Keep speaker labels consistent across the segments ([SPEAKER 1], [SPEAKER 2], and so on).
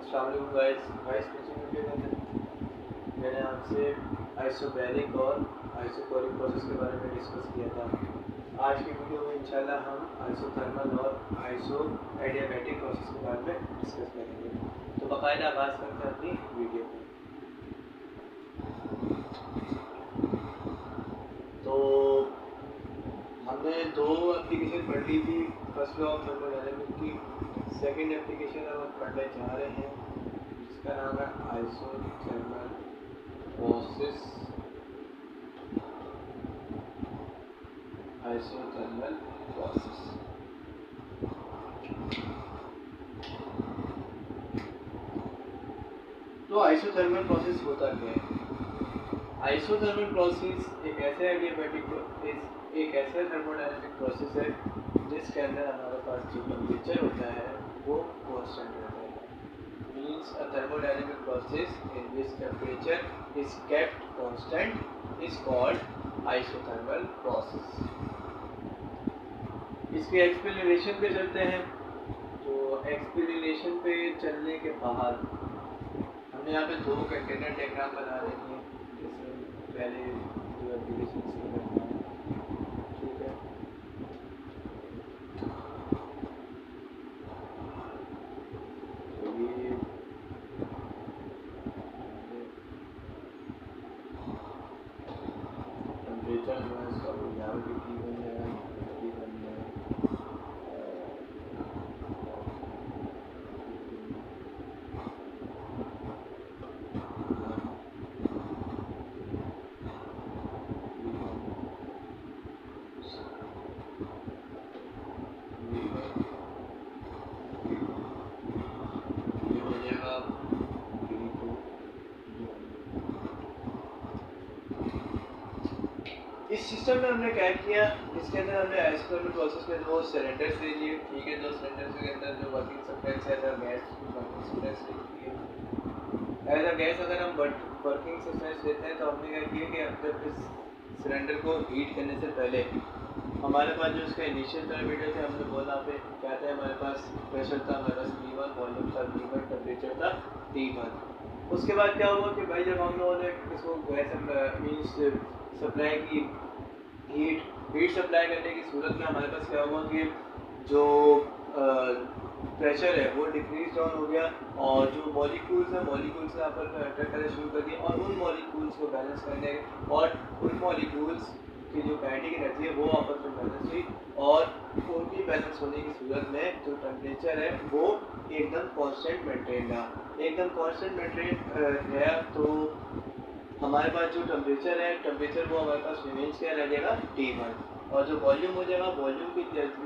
[SPEAKER 1] अस्सलाम vice teaching video के अंदर मैंने आपसे आइसोबैरिक और आइसोकोरिक प्रोसेस के बारे में डिस्कस किया था। आज की वीडियो में इंशाल्लाह हम आइसोथर्मल और आइसोएडियाबैटिक प्रोसेस के बारे में डिस्कस करेंगे। तो बाकायदा आगाज़ करते हैं अपनी वीडियो को। तो हमने दो एप्लीकेशन पढ़ ली थी, फर्स्ट लॉ ऑफ थर्मोडायनामिक्स की। सेकंड एप्लीकेशन हम पढ़ने जा रहे हैं जिसका नाम है आइसोथर्मल प्रोसेस। आइसोथर्मल प्रोसेस तो आइसोथर्मल प्रोसेस होता क्या है? आइसोथर्मल प्रोसेस एक ऐसा थर्मोडायनामिक प्रोसेस है जिसके अंदर हमारे पास जो टेम्परेचर होता है वो कांस्टेंट रहता है। Means a thermodynamic process in which temperature is kept constant is called isothermal process. इसके एक्सप्लेनेशन पे चलते हैं। तो एक्सप्लेनेशन पे चलने के बाद हमने यहाँ पे दो कंटेनर डायग्राम बना रहे हैं। जैसे पहले जो एप्लीकेशन से करना है, ठीक है। तो ये टेम्परेचर जो है इसका वो यहाँ पे की बन जाएगा, ये बन जाएगा। इस सिस्टम में हमने क्या किया, इसके अंदर हमने आइसोथर्मल प्रोसेस में दो सिलेंडर्स ले लिए, ठीक है। दो सिलेंडर्स के अंदर जो वर्किंग सब्सटेंस है एज गैस वर्किंग सब्सटेंस ले एज अ गैस। अगर हम वर्किंग सब्सटेंस लेते हैं तो हमने क्या किया कि अंदर इस सिलेंडर को हीट करने से पहले हमारे पास जो इसका इनिशियल पैरामीटर थे हमने बोला पे क्या था, हमारे पास प्रेशर था, हमारे पास P1, वॉल्यूम था P1, टेम्परेचर था T1। उसके बाद क्या हुआ कि भाई जब हम लोगों ने इसको गैस मीन्स सप्लाई की, हीट सप्लाई करने की सूरत में हमारे पास क्या हुआ कि जो प्रेशर है वो डिक्रीज डाउन हो गया और जो मॉलिक्यूल्स हैं मॉलिक्यूल्स ने आपस में अट्रैक्ट करना शुरू कर दिया और उन मॉलिक्यूल्स को बैलेंस करने और उन मॉलिक्यूल्स की जो काइनेटिक एनर्जी है वो आपस में बैलेंस हुई और उनकी बैलेंस होने की सूरत में जो टेम्परेचर है वो एकदम कांस्टेंट मेंटेन रहा। एकदम कांस्टेंट मेंटेन रहा तो हमारे पास जो टेम्परेचर है वो हमारे पास रिमेंस क्या रह जाएगा T1। और जो वॉल्यूम हो जाएगा, वॉल्यूम की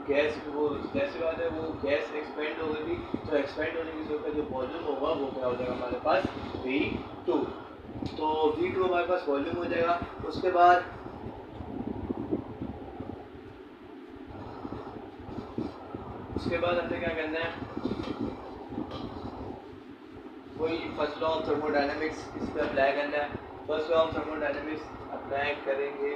[SPEAKER 1] गैस वो जैसे बात है वो गैस एक्सपेंड हो गई थी, तो एक्सपेंड होने की सूरत में जो वॉल्यूम होगा वो क्या हो जाएगा हमारे पास V2। तो V2 हमारे पास वॉल्यूम हो जाएगा। उसके बाद हमने क्या करना है, वही फर्स्ट लॉ ऑफ थर्मोडायनामिक्स इस पर अप्लाई करना है। First law of thermodynamics apply करेंगे।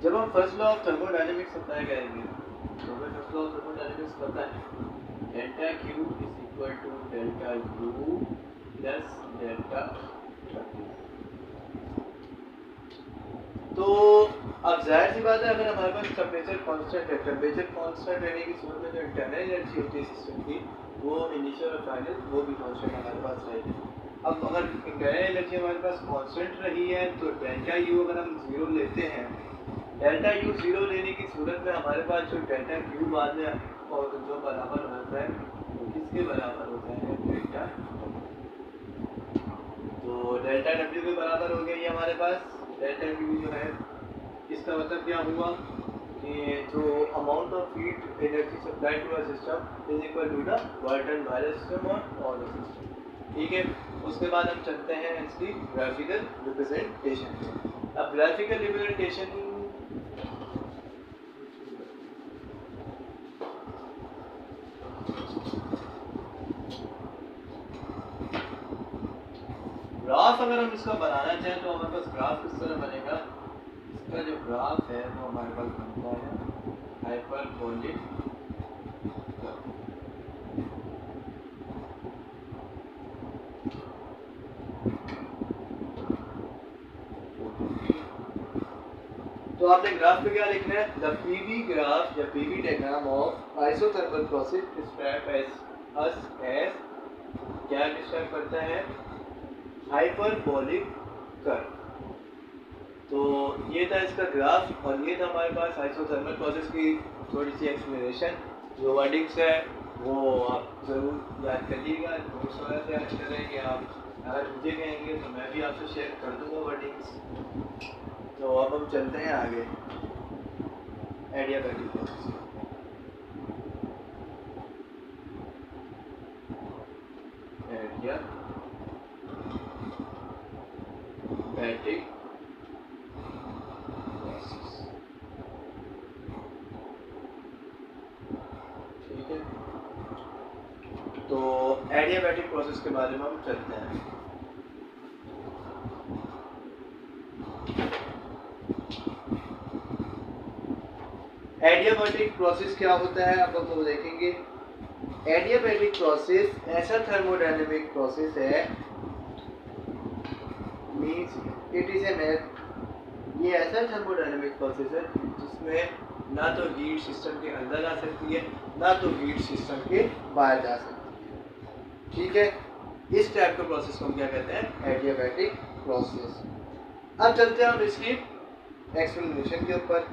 [SPEAKER 1] जब हम first law of thermodynamics apply करेंगे तो हमें फर्स्ट लॉ ऑफ थर्मोडायनामिक्स पता है, delta Q is equal to delta U plus delta W। तो अब जाहिर सी बात है अगर हमारे पास टेम्परेचर कांस्टेंट है, टेम्परेचर कांस्टेंट रहने की सूरत में जो इंटरनल एनर्जी होती है सिस्टम की वो इनिशियल और फाइनल वो भी कांस्टेंट हमारे पास रहेगी। अब अगर इंटरनल एनर्जी हमारे पास कांस्टेंट रही है तो डेल्टा U अगर हम 0 लेते हैं, डेल्टा U 0 लेने की सूरत में हमारे पास जो डेल्टा Q बाद में और जो बराबर होता है वो किसके बराबर होता है, डेल्टा। तो डेल्टा W के बराबर हो गया ये हमारे पास डेल्टा Q जो है। इसका मतलब क्या हुआ कि जो amount of heat energy supply to a system is equal to the work done by the system और द सिस्टम, ठीक है। उसके बाद हम चलते हैं इसकी ग्राफिकल रिप्रेजेंटेशन। अब ग्राफिकल रिप्रेजेंटेशन ग्राफ अगर हम इसका बनाना चाहें तो हमारे पास ग्राफ किस तरह बनेगा, इसका जो ग्राफ है वो हमारे पास बनता है हाइपरबोलिक। तो आपने ग्राफ पे क्या लिखना है, द पीवी ग्राफ या PV diagram of isothermal process describe as क्या डिस्क्राइब करता है, हाइपरबोलिक कर्व। तो ये था इसका ग्राफ और ये था हमारे पास आइसोथर्मल प्रोसेस की थोड़ी सी एक्सप्लेनेशन। जो वर्डिंग्स है वो आप ज़रूर याद कर लीजिएगा, नोट्स वगैरह से याद करें या आप अगर मुझे कहेंगे तो मैं भी आपसे शेयर कर दूँगा वर्डिंग्स। तो अब हम चलते हैं आगे एडियाबैटिक प्रोसेस। एडियाबैटिक प्रोसेस, ठीक है। तो एडियाबैटिक प्रोसेस के बारे में हम चलते हैं। एडियाबैटिक प्रोसेस क्या होता है अब हम देखेंगे। एडियाबैटिक प्रोसेस ऐसा थर्मोडायनेमिक प्रोसेस है, मींस इट इज ये ऐसा थर्मोडायनेमिक प्रोसेस है जिसमें ना तो हीट सिस्टम के अंदर आ सकती है ना तो हीट सिस्टम के बाहर जा सकती है, ठीक है। इस टाइप के प्रोसेस को हम क्या कहते हैं, एडियाबैटिक प्रोसेस। अब चलते हैं हम इसकी एक्सप्लेनेशन के ऊपर।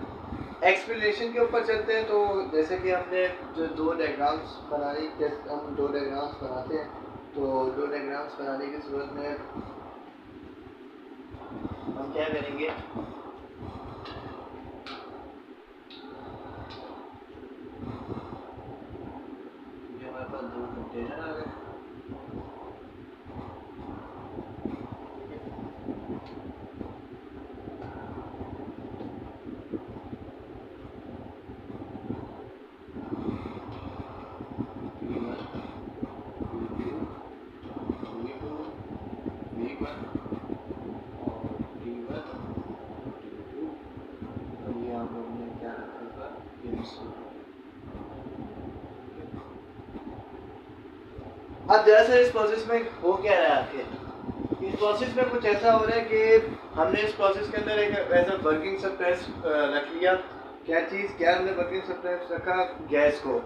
[SPEAKER 1] एक्सप्लेनेशन के ऊपर चलते हैं तो जैसे कि हमने जो दो डायग्राम्स बनाने, जैसे हम दो डायग्राम्स बनाते हैं तो दो डायग्राम्स बनाने की सूरत में हम क्या करेंगे, ये हमारे पास दो कंटेनर आ गए, अब दरअसल इस प्रोसेस में हो क्या रहा है आपके, इस प्रोसेस में कुछ ऐसा हो रहा है कि हमने इस प्रोसेस के अंदर एक ऐसा वर्किंग सब्सटेंस रख लिया। क्या चीज़, क्या हमने वर्किंग सब्सटेंस रखा, गैस को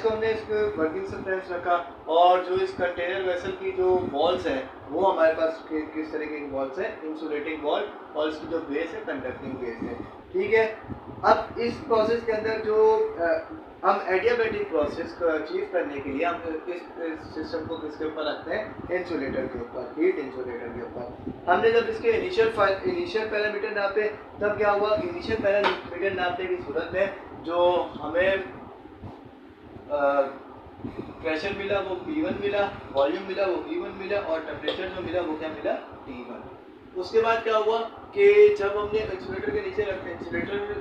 [SPEAKER 1] हमने इसको वर्किंग सब्सटेंस रखा। और जो इस कंटेनर वेसल की जो वॉल्स हैं वो हमारे पास किस तरीके की वॉल्स है, इंसुलेटिंग वॉल, और इसकी जो बेस है कंडक्टिंग बेस है, ठीक है। अब इस प्रोसेस के अंदर जो हम एडियाबैटिक प्रोसेस को अचीव करने के लिए हम इस सिस्टम को किसके ऊपर रखते हैं, इंसुलेटर के ऊपर, हीट इंसुलेटर के ऊपर। हमने जब इसके इनिशियल पैरामीटर नापे तब क्या हुआ, इनिशियल पैरामीटर नापने की सूरत में जो हमें प्रेशर मिला वो P1 मिला, वॉल्यूम मिला वो V1 मिला, और टेम्परेचर जो मिला वो क्या मिला, T1। उसके बाद क्या हुआ कि जब हमने इंसुलेटर के नीचे रखते, इंसुलेटर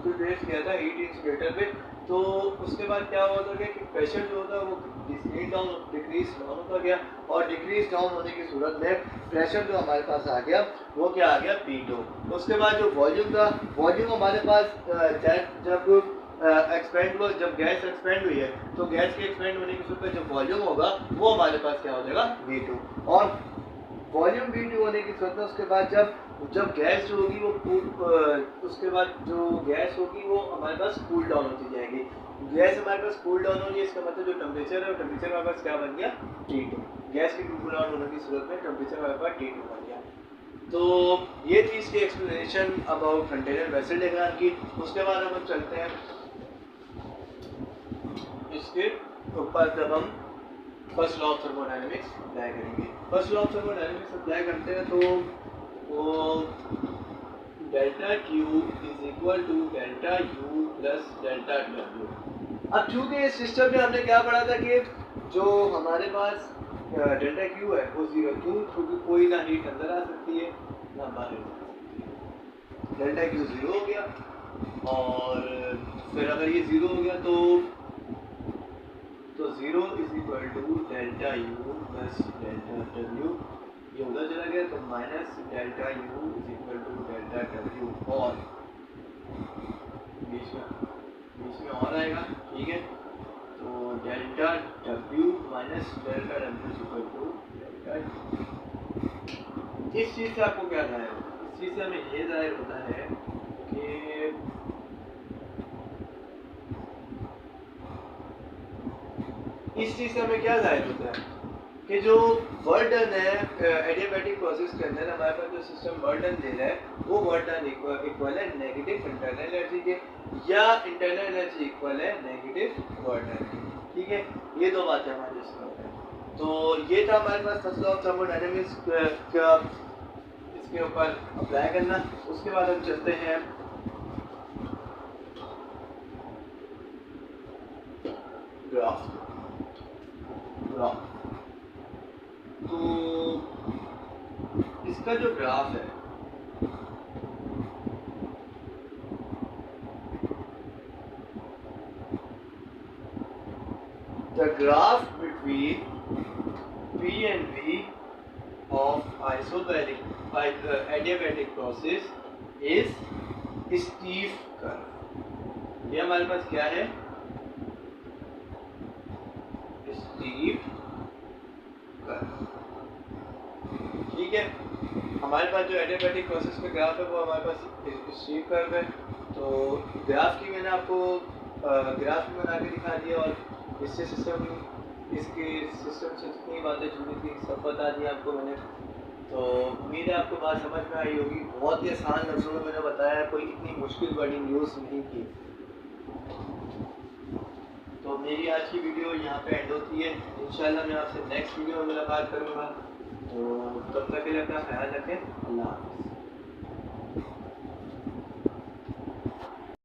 [SPEAKER 1] जो बेस किया था हीट इंसुलेटर पे, तो उसके बाद क्या होता गया कि प्रेशर जो होता है वो डिक्रीज डाउन होता गया, और डिक्रीज डाउन होने की सूरत में प्रेशर जो हमारे पास आ गया वो क्या आ गया, P2। उसके बाद जो वॉल्यूम था, वॉल्यूम हमारे पास जब एक्सपेंड हुआ, जब गैस एक्सपेंड हुई है तो गैस के एक्सपेंड होने की सूरत में जो वॉल्यूम होगा वो हमारे पास क्या हो जाएगा, V2। और वॉल्यूम V2 होने की सूरत में उसके बाद जब गैस जो होगी वो उसके बाद जो गैस होगी वो हमारे पास कूल डाउन होती जाएगी। गैस हमारे पास कूल डाउन हो रही है, इसका मतलब जो टेम्परेचर है वो टेम्परेचर हमारे पास क्या बन गया, T2। गैस की कूल डाउन होने की सूरत में टेम्परेचर हमारे पास T2 बन गया। तो ये थी इसकी explanation about container vessel diagram की। उसके बाद हम चलते हैं इसके ऊपर, जब हम first law of thermodynamics apply करेंगे। First law of thermodynamics apply करते हैं तो वो delta Q is equal to delta U plus delta W। अब चूंकि इस सिस्टम में हमने क्या पढ़ा था कि जो हमारे पास डेल्टा Q है वो 0, क्यों, क्योंकि कोई ना हीट अंदर आ सकती है ना बाहर जा सकती है। डेल्टा Q 0 हो गया, और फिर अगर ये 0 हो गया तो 0 is equal to delta U plus delta W। ये उधर चला गया minus delta U is equal to delta W, और बीच में और आएगा, ठीक है। तो delta W minus delta W is equal to delta. इस चीज़ से आपको क्या जाहिर होता है? इस चीज़ से हमें ये जाहिर होता है कि इस चीज़ से हमें क्या जाहिर होता है कि जो वर्क डन है एडियाबैटिक प्रोसेस के अंदर हमारे पास जो सिस्टम वर्क डन दे रहा है वो वर्क डन इक्वल है नेगेटिव इंटरनल एनर्जी के, या इंटरनल एनर्जी इक्वल है नेगेटिव वर्क डन के, ठीक है। ये दो बातें हमारे इसमें होते हैं। तो ये था हमारे पास फर्स्ट लॉ ऑफ थर्मोडायनेमिक्स का, इसके ऊपर अप्लाई करना। उसके बाद हम चलते हैं ग्राफ। तो इसका जो ग्राफ है the graph between P and V of isobaric adiabatic process is steep curve। ये हमारे पास क्या है? स्टीप कर्व, ठीक है। हमारे पास जो एडियाबैटिक प्रोसेस का ग्राफ है वो हमारे पास स्टीप कर्व है। तो ग्राफ की मैंने आपको ग्राफ भी बना के दिखा दिया, और इससे सिस्टम, इसके सिस्टम से जितनी बातें जुड़ी थी सब बता दिया आपको मैंने। तो उम्मीद है आपको बात समझ में आई होगी। बहुत ही आसान लफ्ज़ों में मैंने बताया, कोई इतनी मुश्किल बड़ी न्यूज़ नहीं की। तो मेरी आज की वीडियो यहाँ पे एंड होती है। इंशाल्लाह मैं आपसे नेक्स्ट वीडियो में मुलाकात करूँगा। तो तब तक के लिए अपना ख्याल रखें। अल्लाह हाफ़िज़।